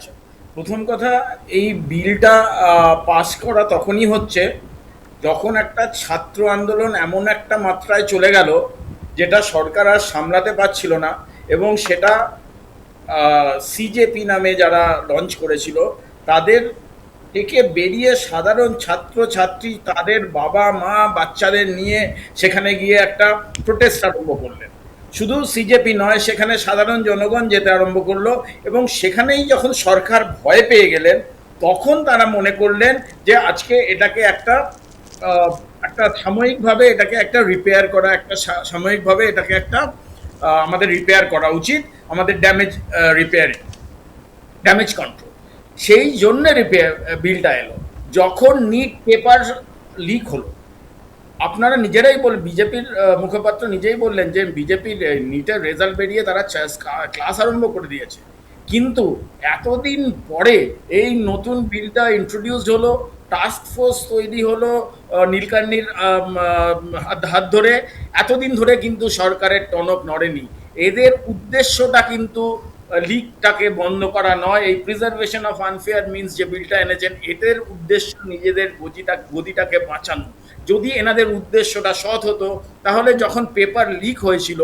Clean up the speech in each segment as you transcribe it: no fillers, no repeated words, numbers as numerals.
আচ্ছা, প্রথম কথা, এই বিলটা পাস করা তখনই হচ্ছে যখন একটা ছাত্র আন্দোলন এমন একটা মাত্রায় চলে গেল যেটা সরকার আর সামলাতে পারছিল না, এবং সেটা সিজেপি নামে যারা লঞ্চ করেছিল তাদের থেকে বেরিয়ে সাধারণ ছাত্র ছাত্রী তাদের বাবা মা বাচ্চাদের নিয়ে সেখানে গিয়ে একটা প্রোটেস্ট আরম্ভ করলেন। শুধু সিজেপি নয়, সেখানে সাধারণ জনগণ যেতে আরম্ভ করলো, এবং সেখানেই যখন সরকার ভয় পেয়ে গেলেন তখন তারা মনে করলেন যে আজকে এটাকে একটা আহ, একটা সাময়িকভাবে এটাকে একটা রিপেয়ার করা, একটা সাময়িকভাবে এটাকে একটা আমাদের রিপেয়ার করা উচিত, আমাদের ড্যামেজ রিপেয়ারিং, ড্যামেজ কন্ট্রোল। সেই জন্য রিপেয়ার বিলটা এলো। যখন নিট পেপার লিক হলো, আপনারা নিজেরাই বললেন, বিজেপির মুখপাত্র নিজেই বললেন যে বিজেপির নিটের রেজাল্ট বেরিয়ে তারা ক্লাস আরম্ভ করে দিয়েছে। কিন্তু এতদিন পরে এই নতুন বিলটা ইন্ট্রোডিউসড হলো, টাস্ক ফোর্স তৈরি হলো নীলকান্নির হাত ধরে। এতদিন ধরে কিন্তু সরকারের টনক নড়েনি। এদের উদ্দেশ্যটা কিন্তু লিগটাকে বন্ধ করা নয়, এই প্রিজার্ভেশন অফ আনফেয়ার মিনস যে বিলটা এনেছেন এদের উদ্দেশ্য নিজেদের গদিটাকে বাঁচানো। যদি এনাদের উদ্দেশ্যটা সৎ হতো তাহলে যখন পেপার লিক হয়েছিল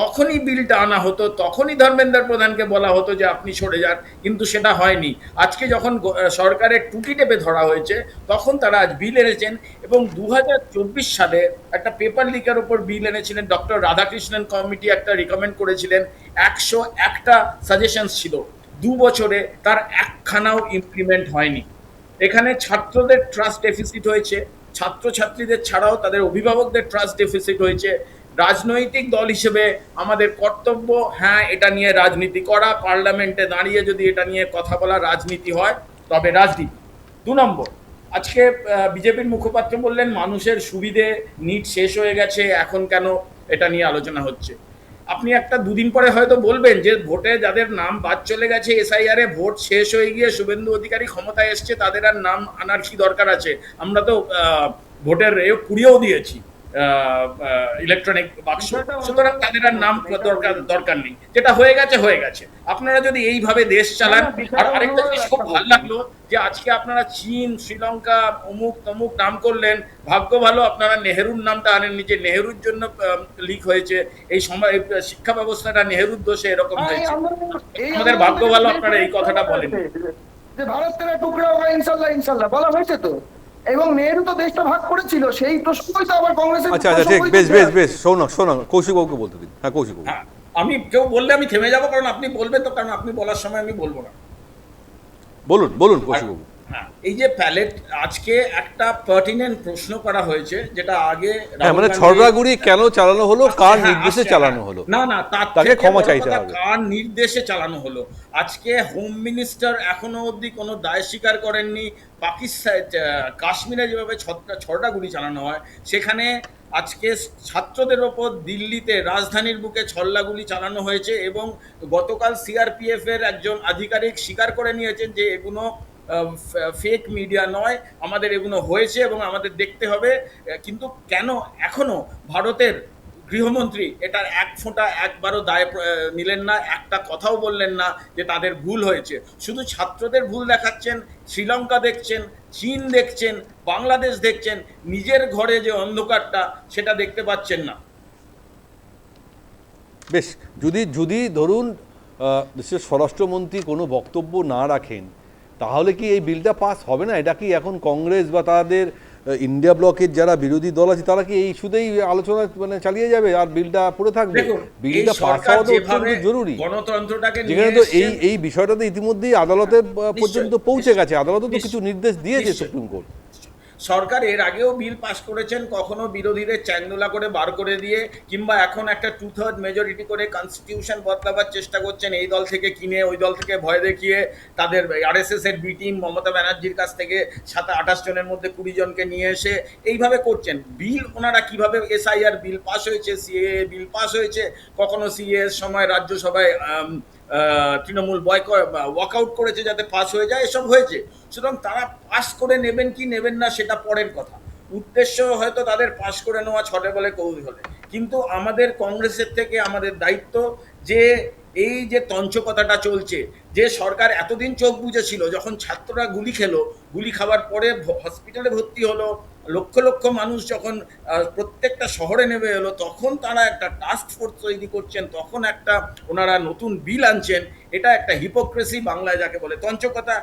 তখনই বিলটা আনা হতো, তখনই ধর্মেন্দ্র প্রধানকে বলা হতো যে আপনি সরে যান, কিন্তু সেটা হয়নি। আজকে যখন সরকারের টুটি টেপে ধরা হয়েছে তখন তারা আজ বিল এনেছেন। এবং 2024 সালে একটা পেপার লিকের ওপর বিল এনেছিলেন, ডক্টর রাধাকৃষ্ণন কমিটি একটা রিকমেন্ড করেছিলেন, 101টা সাজেশনস ছিল, 2 বছরে তার একখানাও ইমপ্লিমেন্ট হয়নি। এখানে ছাত্রদের ট্রাস্ট ডেফিসিট হয়েছে, ছাত্রছাত্রীদের ছাড়াও তাদের অভিভাবকদের ট্রাস্ট ডেফিসিট হয়েছে। রাজনৈতিক দল হিসেবে আমাদের কর্তব্য, হ্যাঁ, এটা নিয়ে রাজনীতি করা, পার্লামেন্টে দাঁড়িয়ে যদি এটা নিয়ে কথা বলা রাজনীতি হয় তবে রাজনীতি। 2 নম্বর, আজকে বিজেপির মুখপাত্র বললেন মানুষের সুবিধে, নিট শেষ হয়ে গেছে, এখন কেন এটা নিয়ে আলোচনা হচ্ছে। আপনি একটা দুদিন পরে হয়তো বলবেন যে ভোটে যাদের নাম বাদ চলে গেছে এসআইআর এ, ভোট শেষ হয়ে গিয়ে শুভেন্দু অধিকারী ক্ষমতায় এসছে, তাদের আর নাম আনার কি দরকার আছে? আমরা তো ভোটের পুড়িয়েও দিয়েছি ইলেকট্রনিক বাক্স, সুতরাং তাদের আর নাম দরকার নেই, যেটা হয়ে গেছে হয়ে গেছে। আপনারা যদি এইভাবে দেশ চালান। আর আরেকটা জিনিস খুব ভালো লাগলো যে আজকে আপনারা চীন, শ্রীলঙ্কা, অমুক তমুক নাম করলেন। ভাগ্য ভালো আপনারা নেহেরুর নামটা আনেননি, যে নেহেরুর জন্য লিক হয়েছে এই সময়, শিক্ষা ব্যবস্থাটা নেহেরুর দোষে এরকম হয়েছে। আমাদের ভাগ্য ভালো আপনারা এই কথাটা বলেন। যে ভারত থেকে টুকরা হবে ইনশাল্লাহ, ইনশাল্লাহ বলা হয়েছে তো। এবং নেহেরু তো দেশটা ভাগ করেছিল, সেই প্রসঙ্গই তো আবার কংগ্রেসের। আচ্ছা আচ্ছা, ঠিক, বেশ বেশ বেশ, শোনো শোনো, কৌশিক বাবুকে বলতে দিন। হ্যাঁ, কৌশিক বাবু। হ্যাঁ, আমি কেউ বললে আমি থেমে যাবো, কারণ আপনি বলবেন তো, কারণ আপনি বলার সময় আমি বলবো না। বলুন বলুন আর কৌশিক বাবু। হ্যাঁ, এই যে প্যালেট, আজকে একটা পার্টিনেন্ট প্রশ্ন করা হয়েছে, যেটা আগে হ্যাঁ, রাহুল মানে গান্ধী। ছড়াগুড়ি কেন চালানো হলো, কার হ্যাঁ, নির্দেশে আসছে, চালানো হলো, না না, তার তাকে থেকে ক্ষমা বড় চাইতে কথা হবে। কার নির্দেশে চালানো হলো। আজকে হোম মিনিস্টার এখনো অবধি কোনো দায় স্বীকার করেননি। পাকিস্তান, কাশ্মীরে যেভাবে ছটা গুলি চালানো হয়, সেখানে আজকে ছাত্রদের ওপর দিল্লিতে রাজধানীর বুকে ছল্লাগুলি চালানো হয়েছে, এবং গতকাল সিআরপিএফ এর একজন আধিকারিক স্বীকার করে নিয়েছেন যে এগুলো ফেক মিডিয়া নয়, আমাদের এগুলো হয়েছে এবং আমাদের দেখতে হবে। কিন্তু কেন এখনো ভারতের গৃহমন্ত্রী এটার এক ফোঁটা একবারও দায় নিলেন না, একটা কথাও বললেন না যে তাদের ভুল হয়েছে। শুধু ছাত্রদের ভুল দেখাচ্ছেন, শ্রীলঙ্কা দেখছেন, চীন দেখছেন, বাংলাদেশ দেখছেন, নিজের ঘরে যে অন্ধকারটা সেটা দেখতে পাচ্ছেন না। বেশ, যদি যদি ধরুন দেশের স্বরাষ্ট্রমন্ত্রী কোনো বক্তব্য না রাখেন, তাহলে কি এই বিলটা পাস হবে না? এটা কি এখন কংগ্রেস বা তাদের ইন্ডিয়া ব্লকের যারা বিরোধী দল আছে তারা কি এই ইস্যুতেই আলোচনা মানে চালিয়ে যাবে আর বিলটা পড়ে থাকবে? দেখুন, এই বিলটা পাস সরকার হওয়া তো যেভাবে অত্যন্ত জরুরি, গণতন্ত্রটাকে যেখানে নিয়ে তো এই এসছেন। এই বিষয়টাতে ইতিমধ্যেই আদালতের পর্যন্ত পৌঁছে গেছে, আদালত তো কিছু নির্দেশ দিয়েছে নিশ্চয়ই। Supreme court. সরকার এর আগেও বিল পাস করেছেন, কখনো বিরোধীদের চ্যাংদোলা করে বার করে দিয়ে, কিংবা এখন একটা 2/3 মেজরিটি করে কনস্টিটিউশন বদলাবার চেষ্টা করছেন, এই দল থেকে কিনে ওই দল থেকে ভয় দেখিয়ে তাদের আরএসএস এর বি টিম মমতা ব্যানার্জির কাছ থেকে 28 জনের মধ্যে 20 জনকে নিয়ে এসে এইভাবে করছেন। বিল ওনারা কিভাবে, এসআইআর বিল পাস হয়েছে, সিএএ বিল পাস হয়েছে, কখনো সিএএ এর সময় রাজ্যসভায় তৃণমূল ওয়াকআউট করেছে যাতে পাস হয়ে যায়, এসব হয়েছে। সুতরাং তারা পাস করে নেবেন কি নেবেন না সেটা পরের কথা, উদ্দেশ্য হয়তো তাদের পাস করে নেওয়া ছটে বলে কৌতূহলে। কিন্তু আমাদের কংগ্রেসের থেকে আমাদের দায়িত্ব যে এই যে তঞ্চকতাটা চলছে, যে সরকার এতদিন চোখ বুজেছিল, যখন ছাত্ররা গুলি খেলো, গুলি খাওয়ার পরে হসপিটালে ভর্তি হলো, লক্ষ লক্ষ মানুষ যখন প্রত্যেকটা শহরে নেমে এলো, তখন তারা একটা টাস্ক ফোর্স তৈরি করছেন, তখন একটা ওনারা নতুন বিল আনছেন। এটা একটা হিপোক্রেসি বাংলায় যাকে বলে তঞ্চকতা।